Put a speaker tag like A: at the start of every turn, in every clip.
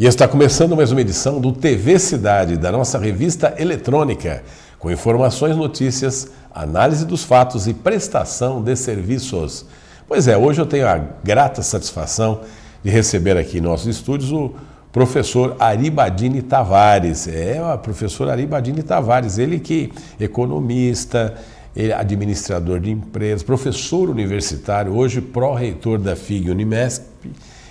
A: E está começando mais uma edição do TV Cidade, da nossa revista eletrônica, com informações, notícias, análise dos fatos e prestação de serviços. Pois é, hoje eu tenho a grata satisfação de receber aqui em nossos estúdios o professor Ari Badini Tavares. O professor Ari Badini Tavares, ele que é economista, administrador de empresas, professor universitário, hoje pró-reitor da FIG Unimesp,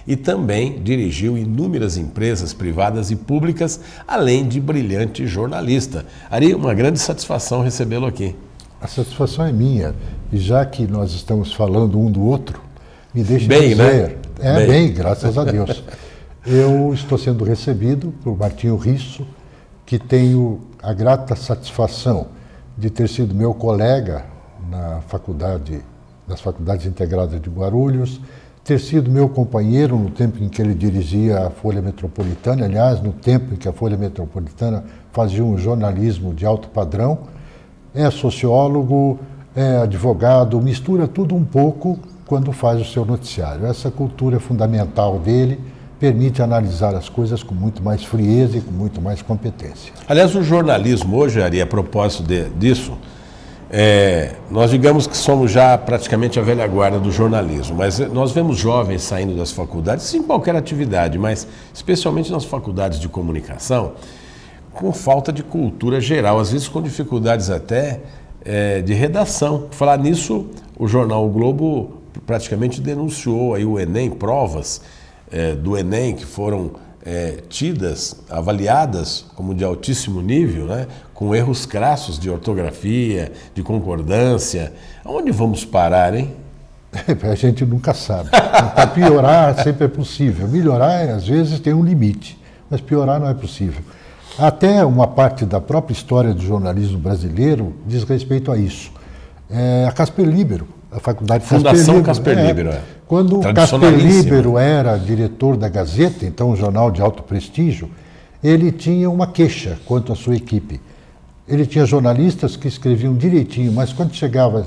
A: e também dirigiu inúmeras empresas privadas e públicas, além de brilhante jornalista. Ari, uma grande satisfação recebê-lo aqui.
B: A satisfação é minha, e já que nós estamos falando um do outro, me deixe
A: bem,
B: dizer...
A: né?
B: Bem, graças a Deus. Eu estou sendo recebido por Martinho Risso, que tenho a grata satisfação de ter sido meu colega nas faculdades integradas de Guarulhos, ter sido meu companheiro no tempo em que ele dirigia a Folha Metropolitana, aliás, no tempo em que a Folha Metropolitana fazia um jornalismo de alto padrão. É sociólogo, é advogado, mistura tudo um pouco quando faz o seu noticiário. Essa cultura fundamental dele permite analisar as coisas com muito mais frieza e com muito mais competência.
A: Aliás, o jornalismo hoje, Ari, a propósito disso, nós digamos que somos já praticamente a velha guarda do jornalismo, mas nós vemos jovens saindo das faculdades, em qualquer atividade, mas especialmente nas faculdades de comunicação, com falta de cultura geral, às vezes com dificuldades até de redação. Por falar nisso, o jornal O Globo praticamente denunciou aí o Enem, provas do Enem que foram tidas, avaliadas como de altíssimo nível, né, com erros crassos de ortografia, de concordância. Aonde vamos parar, hein?
B: A gente nunca sabe. Para piorar sempre é possível. Melhorar, às vezes, tem um limite, mas piorar não é possível. Até uma parte da própria história do jornalismo brasileiro diz respeito a isso. A Casper Libero, a faculdade
A: Fundação Casper Libero.
B: Quando o Casper Libero era diretor da Gazeta, então um jornal de alto prestígio, ele tinha uma queixa quanto à sua equipe. Ele tinha jornalistas que escreviam direitinho, mas quando chegava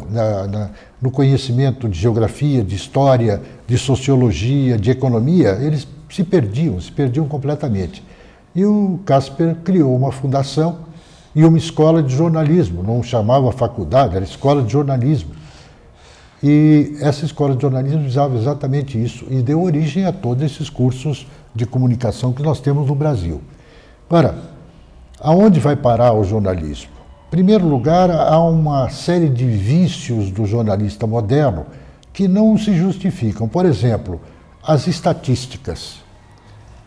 B: no conhecimento de geografia, de história, de sociologia, de economia, eles se perdiam completamente. E o Casper criou uma fundação e uma escola de jornalismo, não chamava faculdade, era escola de jornalismo. E essa escola de jornalismo visava exatamente isso e deu origem a todos esses cursos de comunicação que nós temos no Brasil. Agora, aonde vai parar o jornalismo? Em primeiro lugar, há uma série de vícios do jornalista moderno que não se justificam. Por exemplo, as estatísticas.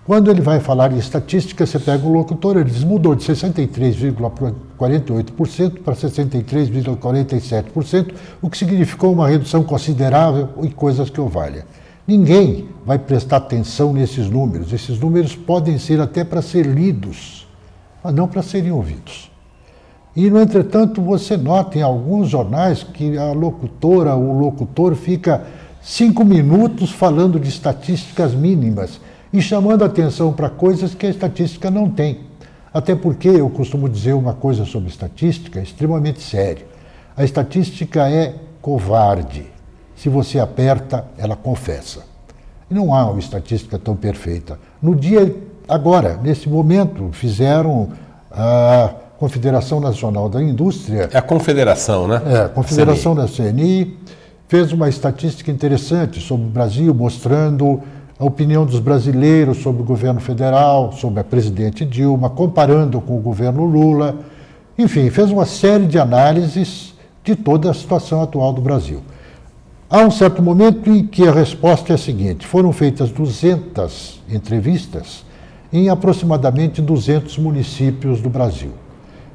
B: Quando ele vai falar em estatística, você pega o locutor, ele diz, mudou de 63,48% para 63,47%, o que significou uma redução considerável e coisas que o valha. Ninguém vai prestar atenção nesses números. Esses números podem ser até para ser lidos, mas não para serem ouvidos. E, no entretanto, você nota em alguns jornais que a locutora ou o locutor fica 5 minutos falando de estatísticas mínimas, e chamando atenção para coisas que a estatística não tem. Até porque eu costumo dizer uma coisa sobre estatística extremamente séria. A estatística é covarde. Se você aperta, ela confessa. E não há uma estatística tão perfeita. Agora, nesse momento, fizeram a Confederação Nacional da Indústria...
A: É a confederação, né?
B: A Confederação da CNI fez uma estatística interessante sobre o Brasil, mostrando a opinião dos brasileiros sobre o governo federal, sobre a presidente Dilma, comparando com o governo Lula. Enfim, fez uma série de análises de toda a situação atual do Brasil. Há um certo momento em que a resposta é a seguinte: foram feitas 200 entrevistas em aproximadamente 200 municípios do Brasil.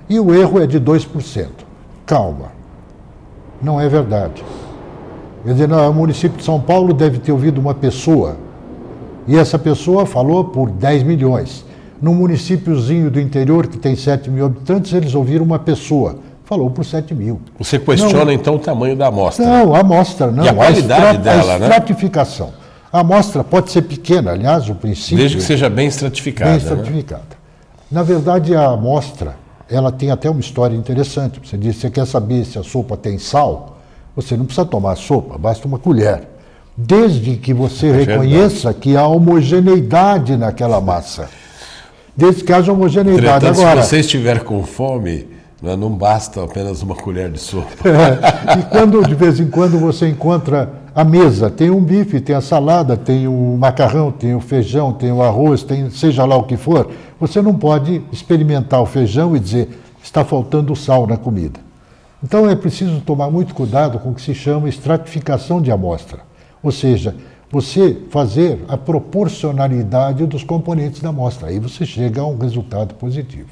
B: E o erro é de 2%. Calma, não é verdade. Quer dizer, o município de São Paulo deve ter ouvido uma pessoa, e essa pessoa falou por 10 milhões. Num municípiozinho do interior que tem 7 mil habitantes, eles ouviram uma pessoa, falou por 7 mil.
A: Você questiona, então, o tamanho da amostra?
B: Não, a amostra não.
A: E a qualidade dela,
B: a estratificação. Né? A amostra pode ser pequena, aliás, o princípio...
A: Desde que seja bem estratificada.
B: Bem estratificada. Né? Na verdade, a amostra, ela tem até uma história interessante. Você diz, você quer saber se a sopa tem sal? Você não precisa tomar a sopa, basta uma colher. desde que você reconheça que há homogeneidade naquela massa. Desde que haja homogeneidade.
A: Entretanto,
B: agora,
A: se você estiver com fome, não basta apenas uma colher de sopa.
B: E quando de vez em quando você encontra a mesa, tem um bife, tem a salada, tem o macarrão, tem o feijão, tem o arroz, tem seja lá o que for, você não pode experimentar o feijão e dizer está faltando sal na comida. Então é preciso tomar muito cuidado com o que se chama estratificação de amostra, ou seja, você fazer a proporcionalidade dos componentes da amostra, aí você chega a um resultado positivo.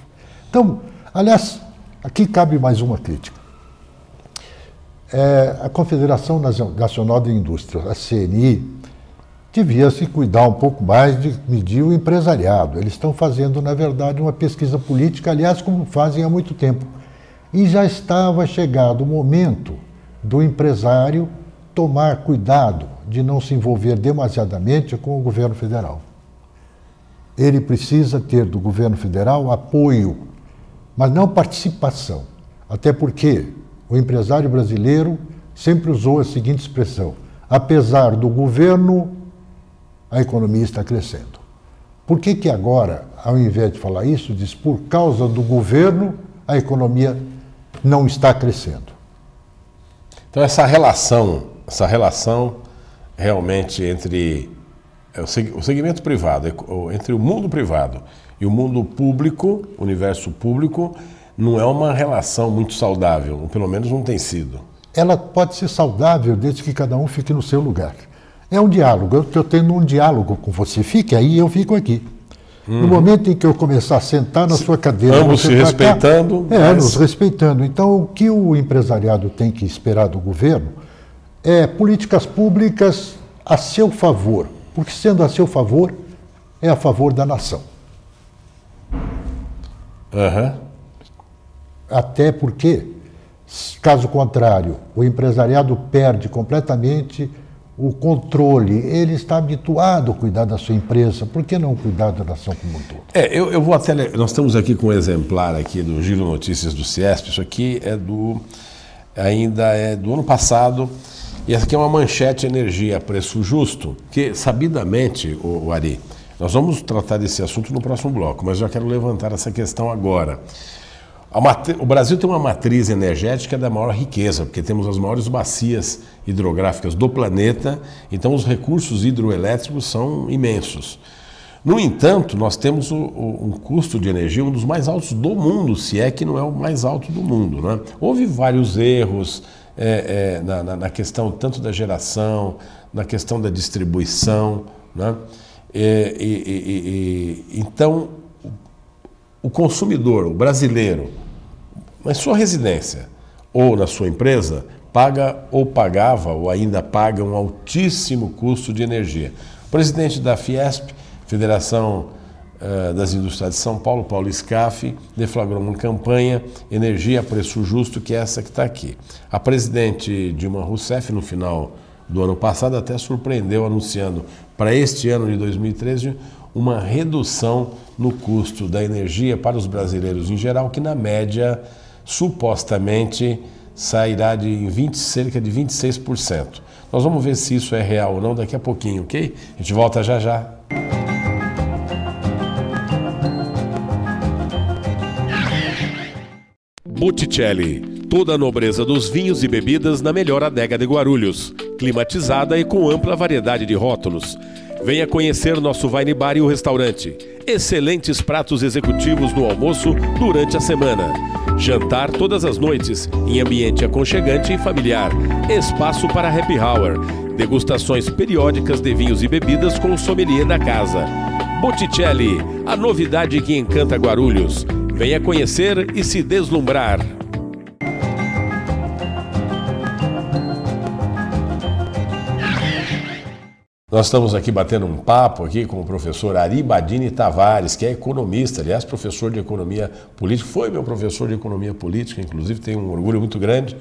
B: Então, aliás, aqui cabe mais uma crítica. A Confederação Nacional de Indústria, a CNI, devia se cuidar um pouco mais de medir o empresariado. Eles estão fazendo, na verdade, uma pesquisa política, aliás, como fazem há muito tempo. E já estava chegado o momento do empresário tomar cuidado de não se envolver demasiadamente com o governo federal. Ele precisa ter do governo federal apoio, mas não participação. Até porque o empresário brasileiro sempre usou a seguinte expressão: apesar do governo, a economia está crescendo. Por que agora, ao invés de falar isso, diz por causa do governo, a economia não está crescendo?
A: Então essa relação realmente entre o segmento privado, entre o mundo privado e o mundo público, o universo público, não é uma relação muito saudável, ou pelo menos não tem sido.
B: Ela pode ser saudável desde que cada um fique no seu lugar. É um diálogo, eu estou tendo um diálogo com você, fique aí, eu fico aqui. No momento em que eu começar a sentar na sua cadeira...
A: Ambos se respeitando.
B: Nos respeitando. Então, o que o empresariado tem que esperar do governo é políticas públicas a seu favor, porque sendo a seu favor, é a favor da nação. Até porque, caso contrário, o empresariado perde completamente o controle. Ele está habituado a cuidar da sua empresa, por que não cuidar da nação como um todo?
A: Eu vou até... Nós estamos aqui com um exemplar aqui do Giro Notícias do CIESP, isso aqui ainda é do ano passado, e essa aqui é uma manchete energia a preço justo, que sabidamente, o Ari, nós vamos tratar desse assunto no próximo bloco, mas eu já quero levantar essa questão agora. O Brasil tem uma matriz energética da maior riqueza, porque temos as maiores bacias hidrográficas do planeta, então os recursos hidroelétricos são imensos. No entanto, nós temos um custo de energia um dos mais altos do mundo, se é que não é o mais alto do mundo, né? Houve vários erros na questão tanto da geração, na questão da distribuição, né? Então, o consumidor, o brasileiro, na sua residência ou na sua empresa, paga ou pagava ou ainda paga um altíssimo custo de energia. O presidente da Fiesp, Federação das Indústrias de São Paulo, Paulo Scaff, deflagrou uma campanha Energia a Preço Justo, que é essa que está aqui. A presidente Dilma Rousseff, no final do ano passado, até surpreendeu anunciando para este ano de 2013 uma redução no custo da energia para os brasileiros em geral, que na média, supostamente, sairá de cerca de 26%. Nós vamos ver se isso é real ou não daqui a pouquinho, ok? A gente volta já já. Botticelli, toda a nobreza dos vinhos e bebidas na melhor adega de Guarulhos, climatizada e com ampla variedade de rótulos. Venha conhecer nosso wine bar e o restaurante. Excelentes pratos executivos no almoço durante a semana. Jantar todas as noites, em ambiente aconchegante e familiar. Espaço para happy hour. Degustações periódicas de vinhos e bebidas com o sommelier da casa. Botticelli, a novidade que encanta Guarulhos. Venha conhecer e se deslumbrar. Nós estamos aqui batendo um papo aqui com o professor Ari Badini Tavares, que é economista, aliás, professor de economia política, foi meu professor de economia política, inclusive tenho um orgulho muito grande.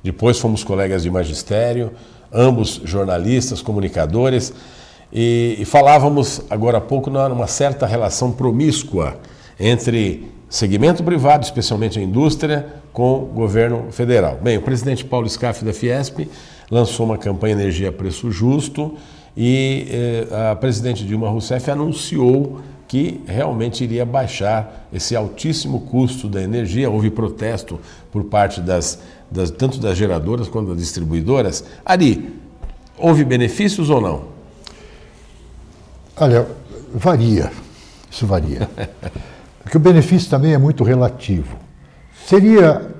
A: Depois fomos colegas de magistério, ambos jornalistas, comunicadores, e falávamos agora há pouco numa certa relação promíscua entre segmento privado, especialmente a indústria, com o governo federal. Bem, o presidente Paulo Scaff da Fiesp lançou uma campanha Energia a Preço Justo e a presidente Dilma Rousseff anunciou que realmente iria baixar esse altíssimo custo da energia. Houve protesto por parte tanto das geradoras quanto das distribuidoras. Ari, houve benefícios ou não?
B: Olha, varia, isso varia. Porque o benefício também é muito relativo.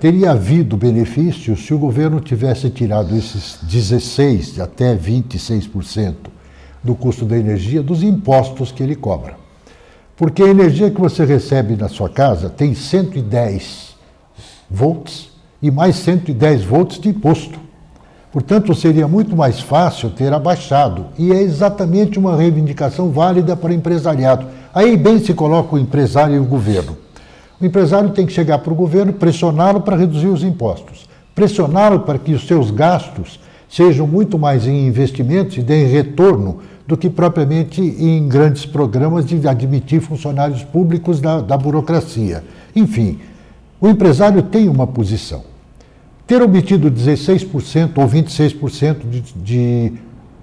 B: Teria havido benefício se o governo tivesse tirado esses 16% até 26% do custo da energia dos impostos que ele cobra. Porque a energia que você recebe na sua casa tem 110 volts e mais 110 volts de imposto. Portanto, seria muito mais fácil ter abaixado. E é exatamente uma reivindicação válida para o empresariado. Aí bem se coloca o empresário e o governo. O empresário tem que chegar para o governo, pressioná-lo para reduzir os impostos. Pressioná-lo para que os seus gastos sejam muito mais em investimentos e deem retorno do que propriamente em grandes programas de admitir funcionários públicos da burocracia. Enfim, o empresário tem uma posição. Ter obtido 16% ou 26% de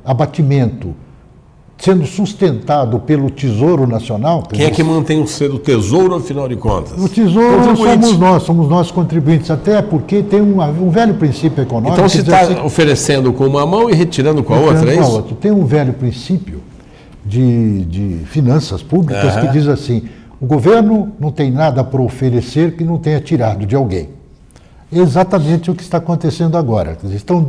B: abatimento, sendo sustentado pelo Tesouro Nacional...
A: Quem é que mantém o Tesouro, afinal de contas?
B: O Tesouro somos nós contribuintes, até porque tem um velho princípio econômico...
A: Então você está oferecendo com uma mão e retirando com a outra, é isso?
B: Tem um velho princípio de finanças públicas que diz assim, o governo não tem nada para oferecer que não tenha tirado de alguém. É exatamente o que está acontecendo agora. Eles estão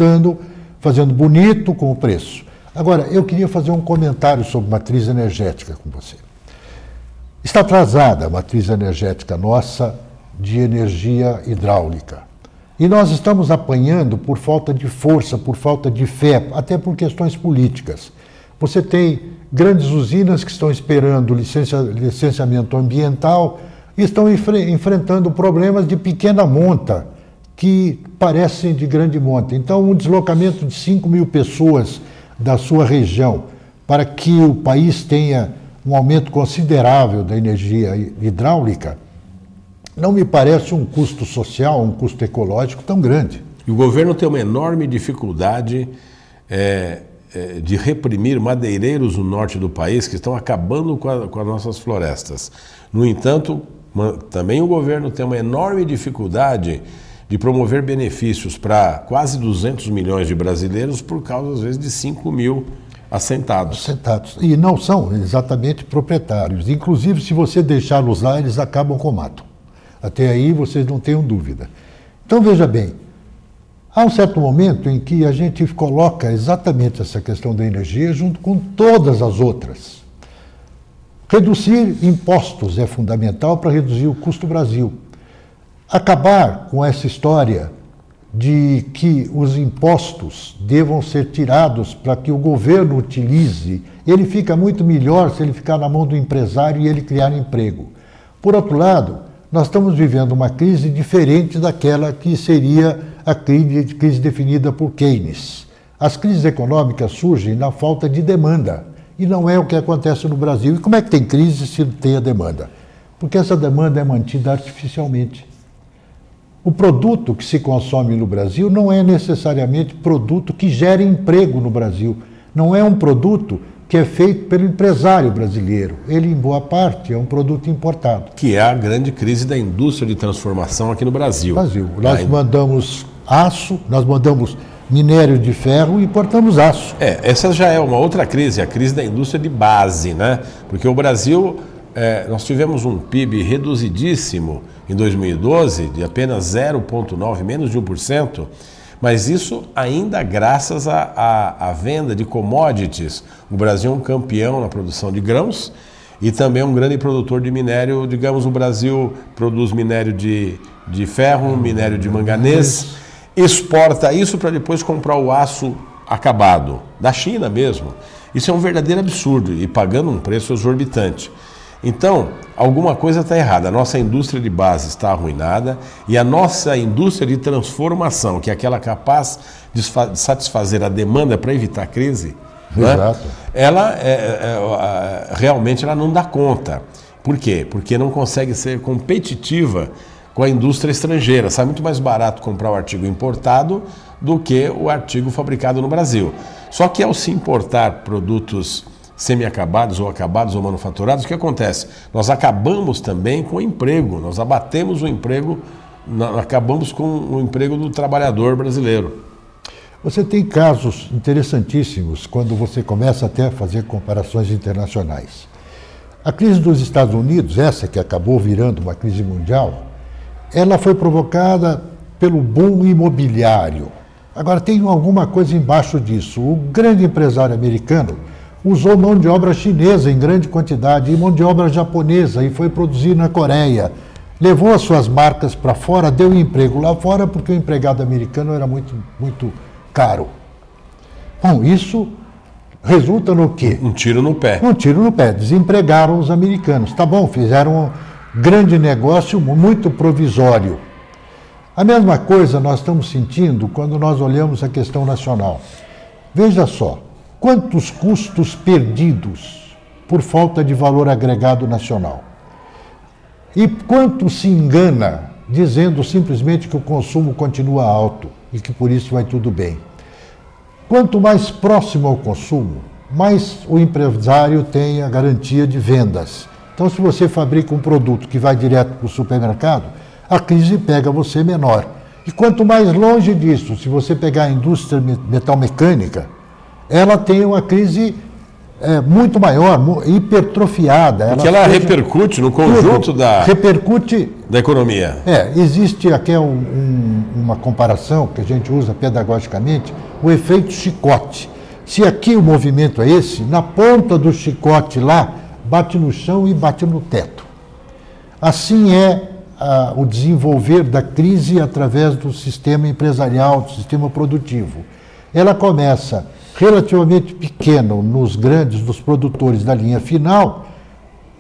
B: fazendo bonito com o preço. Agora, eu queria fazer um comentário sobre matriz energética com você. Está atrasada a matriz energética nossa de energia hidráulica. E nós estamos apanhando por falta de força, por falta de fé, até por questões políticas. Você tem grandes usinas que estão esperando licenciamento ambiental e estão enfrentando problemas de pequena monta, que parecem de grande monta. Então, um deslocamento de 5 mil pessoas da sua região para que o país tenha um aumento considerável da energia hidráulica, não me parece um custo social, um custo ecológico tão grande.
A: E o governo tem uma enorme dificuldade de reprimir madeireiros no norte do país que estão acabando com as nossas florestas. No entanto, também o governo tem uma enorme dificuldade de promover benefícios para quase 200 milhões de brasileiros por causa, às vezes, de 5 mil assentados.
B: E não são exatamente proprietários. Inclusive, se você deixá-los lá, eles acabam com o mato. Até aí, vocês não tenham dúvida. Então, veja bem, há um certo momento em que a gente coloca exatamente essa questão da energia junto com todas as outras. Reduzir impostos é fundamental para reduzir o custo do Brasil. Acabar com essa história de que os impostos devam ser tirados para que o governo utilize, ele fica muito melhor se ele ficar na mão do empresário e ele criar emprego. Por outro lado, nós estamos vivendo uma crise diferente daquela que seria a crise definida por Keynes. As crises econômicas surgem na falta de demanda, e não é o que acontece no Brasil. E como é que tem crise se não tem a demanda? Porque essa demanda é mantida artificialmente. O produto que se consome no Brasil não é necessariamente produto que gere emprego no Brasil. Não é um produto que é feito pelo empresário brasileiro. Ele, em boa parte, é um produto importado.
A: Que é a grande crise da indústria de transformação aqui no Brasil.
B: Nós mandamos aço, nós mandamos minério de ferro e importamos aço.
A: Essa já é uma outra crise, a crise da indústria de base, né? Porque o Brasil... nós tivemos um PIB reduzidíssimo em 2012, de apenas 0,9%, menos de 1%, mas isso ainda graças à venda de commodities. O Brasil é um campeão na produção de grãos e também é um grande produtor de minério. Digamos, o Brasil produz minério de ferro, minério de manganês, exporta isso para depois comprar o aço acabado, da China mesmo. Isso é um verdadeiro absurdo e pagando um preço exorbitante. Então, alguma coisa está errada. A nossa indústria de base está arruinada e a nossa indústria de transformação, que é aquela capaz de satisfazer a demanda para evitar a crise,
B: exato,
A: né? Ela realmente ela não dá conta. Por quê? Porque não consegue ser competitiva com a indústria estrangeira. Sai muito mais barato comprar o artigo importado do que o artigo fabricado no Brasil. Só que ao se importar produtos semi-acabados ou acabados ou manufaturados, o que acontece? Nós acabamos também com o emprego, nós abatemos o emprego, acabamos com o emprego do trabalhador brasileiro.
B: Você tem casos interessantíssimos quando você começa até a fazer comparações internacionais. A crise dos Estados Unidos, essa que acabou virando uma crise mundial, ela foi provocada pelo boom imobiliário. Agora tem alguma coisa embaixo disso. O grande empresário americano usou mão de obra chinesa em grande quantidade e mão de obra japonesa e foi produzir na Coreia. Levou as suas marcas para fora, deu emprego lá fora porque o empregado americano era muito caro. Bom, isso resulta no quê?
A: Um tiro no pé.
B: Um tiro no pé. Desempregaram os americanos. Tá bom, fizeram um grande negócio muito provisório. A mesma coisa nós estamos sentindo quando nós olhamos a questão nacional. Veja só, quantos custos perdidos por falta de valor agregado nacional. E quanto se engana dizendo simplesmente que o consumo continua alto e que por isso vai tudo bem. Quanto mais próximo ao consumo, mais o empresário tem a garantia de vendas. Então, se você fabrica um produto que vai direto para o supermercado, a crise pega você menor. E quanto mais longe disso, se você pegar a indústria metalmecânica, ela tem uma crise muito maior, hipertrofiada.
A: Porque ela repercute no conjunto da economia.
B: Existe aqui uma comparação que a gente usa pedagogicamente, o efeito chicote. Se aqui o movimento é esse, na ponta do chicote lá, bate no chão e bate no teto. Assim é o desenvolver da crise através do sistema empresarial, do sistema produtivo. Ela começa relativamente pequeno nos produtores da linha final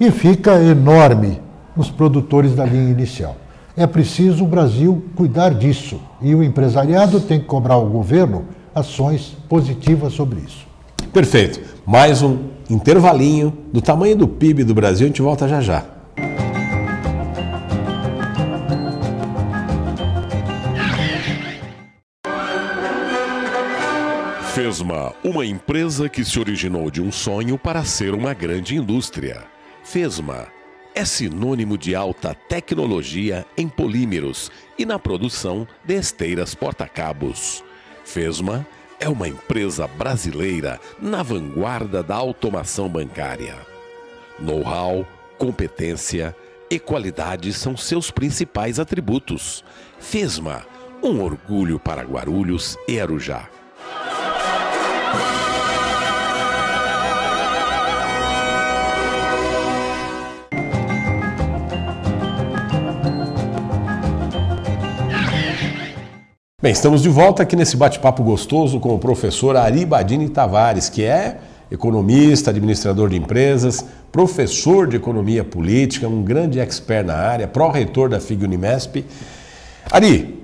B: e fica enorme nos produtores da linha inicial. É preciso o Brasil cuidar disso e o empresariado tem que cobrar ao governo ações positivas sobre isso.
A: Perfeito. Mais um intervalinho do tamanho do PIB do Brasil, a gente volta já já.
C: Fesma, uma empresa que se originou de um sonho para ser uma grande indústria. Fesma é sinônimo de alta tecnologia em polímeros e na produção de esteiras porta-cabos. Fesma é uma empresa brasileira na vanguarda da automação bancária. Know-how, competência e qualidade são seus principais atributos. Fesma, um orgulho para Guarulhos e Arujá.
A: Bem, estamos de volta aqui nesse bate-papo gostoso com o professor Ari Badini Tavares, que é economista, administrador de empresas, professor de economia política, um grande expert na área, pró-reitor da FIG-Unimesp. Ari,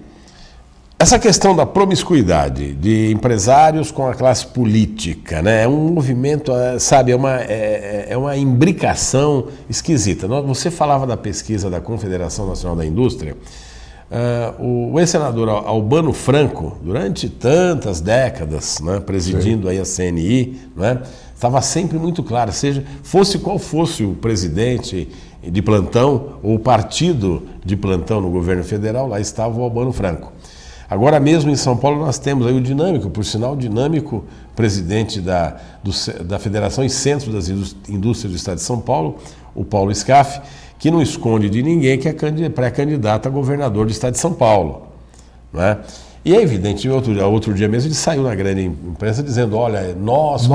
A: essa questão da promiscuidade de empresários com a classe política, né, é um movimento, sabe, é uma imbricação esquisita. Você falava da pesquisa da Confederação Nacional da Indústria. O ex-senador Albano Franco, durante tantas décadas, né, presidindo aí a CNI, né, estava sempre muito claro, fosse qual fosse o presidente de plantão ou o partido de plantão no governo federal, lá estava o Albano Franco. Agora mesmo em São Paulo nós temos aí o Dinâmico, por sinal Dinâmico, presidente da Federação e Centro das Indústrias do Estado de São Paulo, o Paulo Scaff, que não esconde de ninguém que é pré-candidato a governador do Estado de São Paulo. Né? E é evidente, outro dia mesmo ele saiu na grande imprensa dizendo, olha, nós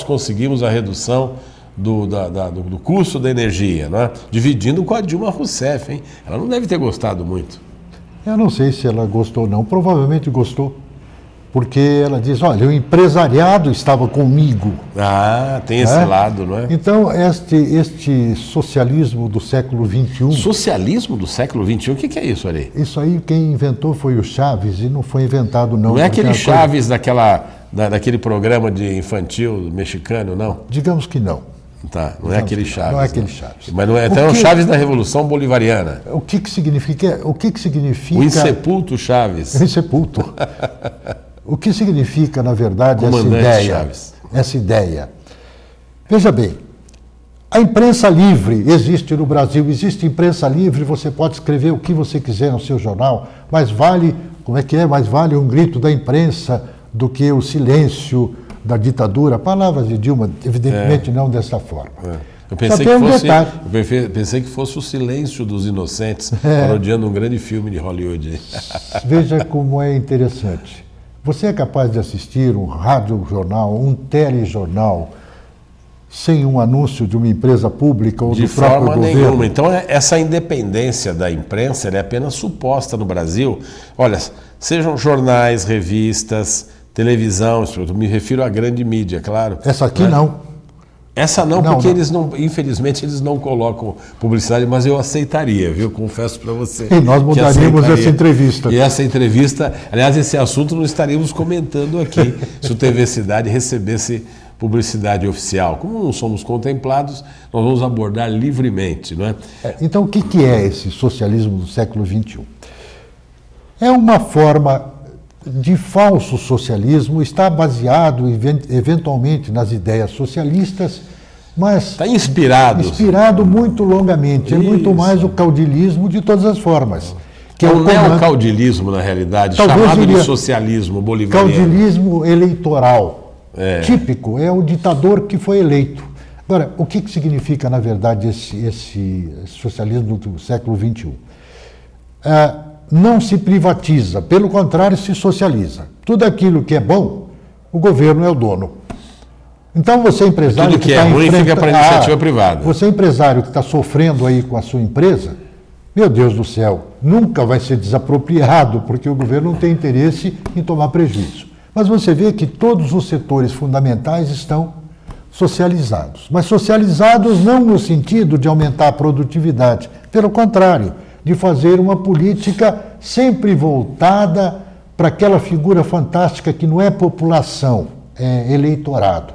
A: conseguimos a redução do custo da energia, né? Dividindo com a Dilma Rousseff, hein? Ela não deve ter gostado muito.
B: Eu não sei se ela gostou ou não, provavelmente gostou. Porque ela diz, olha, o empresariado estava comigo.
A: Ah, tem esse lado, não é?
B: Então, este socialismo do século XXI...
A: Socialismo do século XXI? O que é isso, ali?
B: Isso aí quem inventou foi o Chaves e não foi inventado não.
A: Não é aquele Chaves daquele programa de infantil mexicano, não?
B: Digamos que não.
A: Tá, não é aquele Chaves.
B: Não é aquele Chaves.
A: Mas não é, então é o Chaves da Revolução Bolivariana.
B: O que significa?
A: O insepulto Chaves.
B: O insepulto. O que significa, na verdade,
A: Comandante Chaves.
B: Essa ideia? Veja bem, a imprensa livre existe no Brasil, existe imprensa livre, você pode escrever o que você quiser no seu jornal, mas vale, mais vale um grito da imprensa do que o silêncio da ditadura. Palavras de Dilma, evidentemente não dessa forma.
A: Eu pensei que fosse o silêncio dos inocentes, parodiando um grande filme de Hollywood.
B: Veja como é interessante. Você é capaz de assistir um radiojornal, um telejornal, sem um anúncio de uma empresa pública ou do próprio governo?
A: De forma nenhuma. Então, essa independência da imprensa é apenas suposta no Brasil. Olha, sejam jornais, revistas, televisão, eu me refiro à grande mídia, claro.
B: Essa aqui não.
A: Essa não, porque eles não, infelizmente, eles não colocam publicidade, mas eu aceitaria, viu? Confesso para você.
B: E nós mudaríamos essa entrevista.
A: E essa entrevista, aliás, esse assunto não estaríamos comentando aqui, se o TV Cidade recebesse publicidade oficial. Como não somos contemplados, nós vamos abordar livremente, não é?
B: Então, o que é esse socialismo do século XXI? É uma forma de falso socialismo, está baseado eventualmente nas ideias socialistas, mas
A: está inspirado
B: muito longamente. Isso. É muito mais o caudilismo de todas as formas.
A: Que é o neocaudilismo, na realidade, chamado de socialismo bolivariano.
B: Caudilismo eleitoral. Típico, é o ditador que foi eleito. Agora, o que significa, na verdade, esse socialismo do século XXI? Não se privatiza, pelo contrário, se socializa. Tudo aquilo que é bom, o governo é o dono. Então você, empresário,
A: tudo que é ruim fica para a iniciativa privada.
B: Você, empresário que está sofrendo aí com a sua empresa, meu Deus do céu, nunca vai ser desapropriado, porque o governo não tem interesse em tomar prejuízo. Mas você vê que todos os setores fundamentais estão socializados. Mas socializados não no sentido de aumentar a produtividade, pelo contrário, de fazer uma política sempre voltada para aquela figura fantástica que não é população, é eleitorado.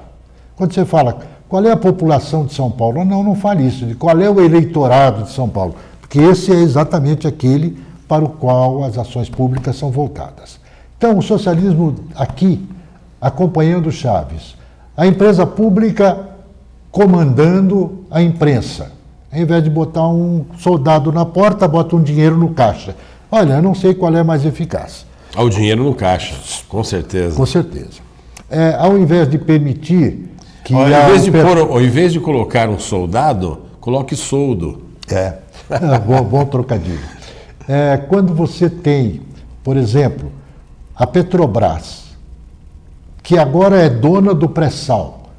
B: Quando você fala, qual é a população de São Paulo? Não fale isso, de qual é o eleitorado de São Paulo, porque esse é exatamente aquele para o qual as ações públicas são voltadas. Então, o socialismo aqui, acompanhando Chaves, a empresa pública comandando a imprensa. Ao invés de botar um soldado na porta, bota um dinheiro no caixa. Olha, eu não sei qual é mais eficaz.
A: O dinheiro no caixa, com certeza.
B: Com certeza. Ao invés de permitir que...
A: Ao invés de colocar um soldado, coloque soldo.
B: Bom trocadilho. Quando você tem, por exemplo, a Petrobras, que agora é dona do pré-sal,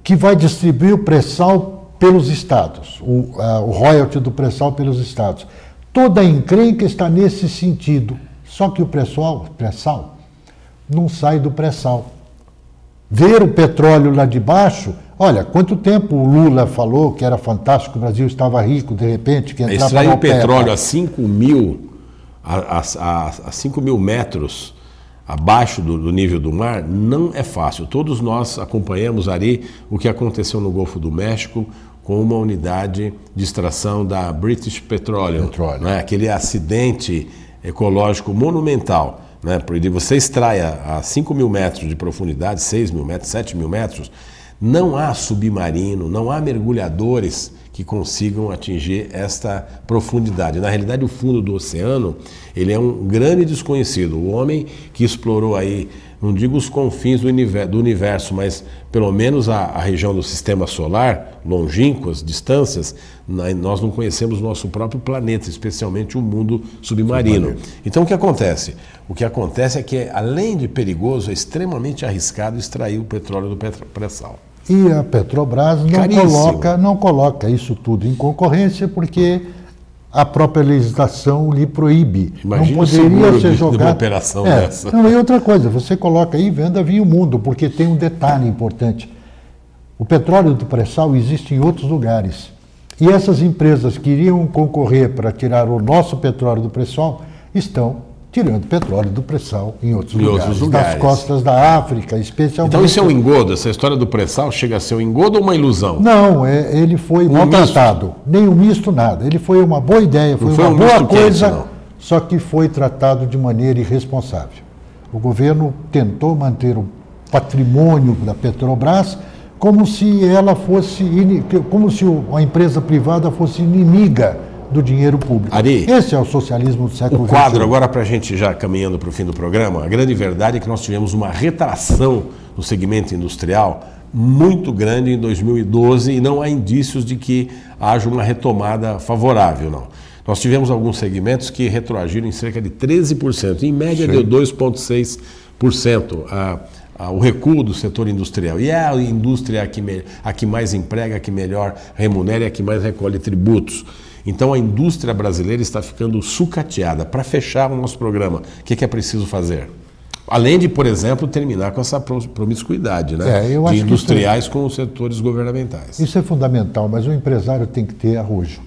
B: que vai distribuir o pré-sal pelos estados, o royalty do pré-sal pelos estados. Toda a encrenca está nesse sentido. Só que o pré-sal não sai do pré-sal. Ver o petróleo lá de baixo, olha, quanto tempo o Lula falou que era fantástico, o Brasil estava rico, de repente, que entrava
A: extrair o petróleo a 5 mil metros abaixo do nível do mar não é fácil. Todos nós acompanhamos ali o que aconteceu no Golfo do México com uma unidade de extração da British Petroleum. Né? Aquele acidente ecológico monumental. Né? Porque você extrai a 5 mil metros de profundidade, 6 mil metros, 7 mil metros, não há submarino, não há mergulhadores que consigam atingir esta profundidade. Na realidade, o fundo do oceano, ele é um grande desconhecido. O homem que explorou aí, não digo os confins do universo, mas pelo menos a região do sistema solar, longínquas, distâncias, nós não conhecemos o nosso próprio planeta, especialmente o mundo submarino. Então, o que acontece? O que acontece é que, além de perigoso, é extremamente arriscado extrair o petróleo do pré-sal.
B: E a Petrobras não coloca isso tudo em concorrência porque a própria legislação lhe proíbe.
A: Imagina
B: não poderia ser
A: jogado de uma operação dessa.
B: Não, e outra coisa, você coloca aí venda via o mundo, porque tem um detalhe importante. O petróleo do pré-sal existe em outros lugares. E essas empresas que iriam concorrer para tirar o nosso petróleo do pré-sal estão tirando petróleo do pré-sal em outros lugares,
A: lugares.
B: nas costas da África, especialmente.
A: Então isso é um engodo? Essa história do pré-sal chega a ser um engodo ou uma ilusão?
B: Não, ele foi maltratado. Nem um misto, nada. Ele foi uma boa ideia, foi uma boa coisa, só que foi tratado de maneira irresponsável. O governo tentou manter o patrimônio da Petrobras como se ela fosse, como se a empresa privada fosse inimiga do dinheiro público.
A: Ari,
B: esse é o socialismo do século XXI.
A: O quadro, agora para a gente já caminhando para o fim do programa, a grande verdade é que nós tivemos uma retração no segmento industrial muito grande em 2012 e não há indícios de que haja uma retomada favorável, não. Nós tivemos alguns segmentos que retroagiram em cerca de 13%, em média deu 2,6% o recuo do setor industrial. E é a indústria a que mais emprega, a que melhor remunera e a que mais recolhe tributos. Então a indústria brasileira está ficando sucateada. Para fechar o nosso programa, o que é preciso fazer? Além de, por exemplo, terminar com essa promiscuidade, né? De industriais com os setores governamentais.
B: Isso é fundamental, mas o empresário tem que ter arrojo,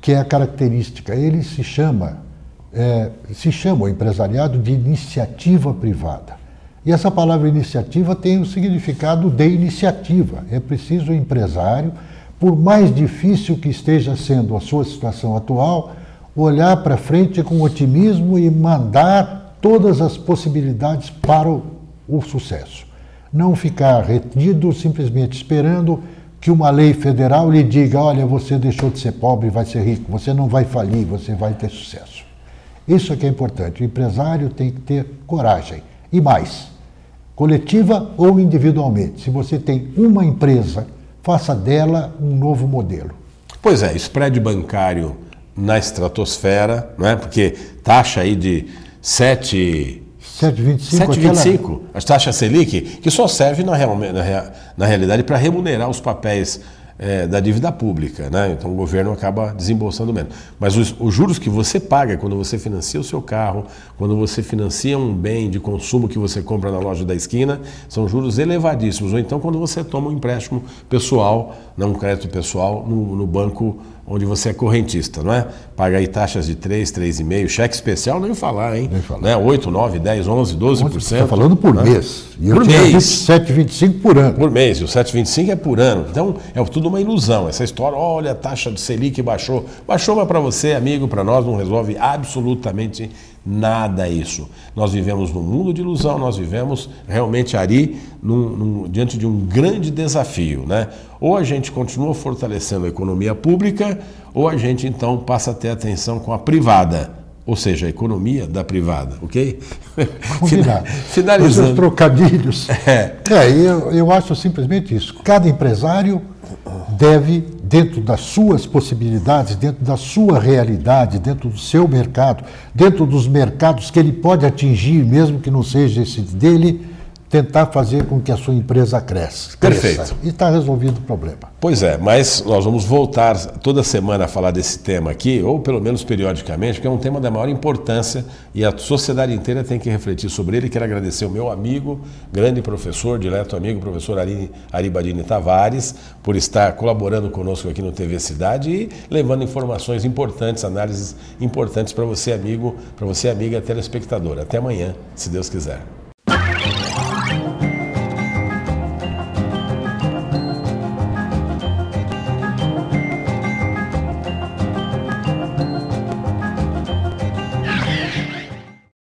B: que é a característica. Ele se chama o empresariado de iniciativa privada. E essa palavra iniciativa tem o significado de iniciativa. É preciso o empresário, por mais difícil que esteja sendo a sua situação atual, olhar para frente com otimismo e mandar todas as possibilidades para o sucesso. Não ficar retido simplesmente esperando que uma lei federal lhe diga: olha, você deixou de ser pobre e vai ser rico, você não vai falir, você vai ter sucesso. Isso é que é importante. O empresário tem que ter coragem. E mais, coletiva ou individualmente. Se você tem uma empresa, faça dela um novo modelo.
A: Pois é, spread bancário na estratosfera, não é? Porque taxa aí de 7,25, a taxa Selic, que só serve na realidade para remunerar os papéis da dívida pública, né? Então o governo acaba desembolsando menos. Mas os juros que você paga quando você financia o seu carro, quando você financia um bem de consumo que você compra na loja da esquina, são juros elevadíssimos. Ou então quando você toma um empréstimo pessoal, um crédito pessoal no banco onde você é correntista, não é? Paga aí taxas de 3, 3,5%, cheque especial nem falar, hein? Nem falar. Né? 8, 9, 10, 11, 12%. Você
B: está falando por mês.
A: E por mês.
B: 7,25 por ano.
A: Por mês, e o 7,25 é por ano. Então, é tudo uma ilusão. Essa história, olha, a taxa de Selic baixou. Baixou, mas para você, amigo, para nós, não resolve absolutamente nada isso. Nós vivemos num mundo de ilusão, nós vivemos realmente, Ari, diante de um grande desafio, né? Ou a gente continua fortalecendo a economia pública, ou a gente então passa a ter atenção com a privada, ou seja, a economia da privada, ok?
B: Finalizando. Os trocadilhos. Eu acho simplesmente isso. Cada empresário deve, dentro das suas possibilidades, dentro da sua realidade, dentro do seu mercado, dentro dos mercados que ele pode atingir, mesmo que não seja esse dele, tentar fazer com que a sua empresa cresça.
A: Perfeito.
B: E está resolvido o problema.
A: Pois é, mas nós vamos voltar toda semana a falar desse tema aqui, ou pelo menos periodicamente, porque é um tema da maior importância e a sociedade inteira tem que refletir sobre ele. Quero agradecer o meu amigo, grande professor, dileto amigo, professor Ari Badini Tavares, por estar colaborando conosco aqui no TV Cidade e levando informações importantes, análises importantes para você, amigo, para você, amiga, telespectadora. Até amanhã, se Deus quiser.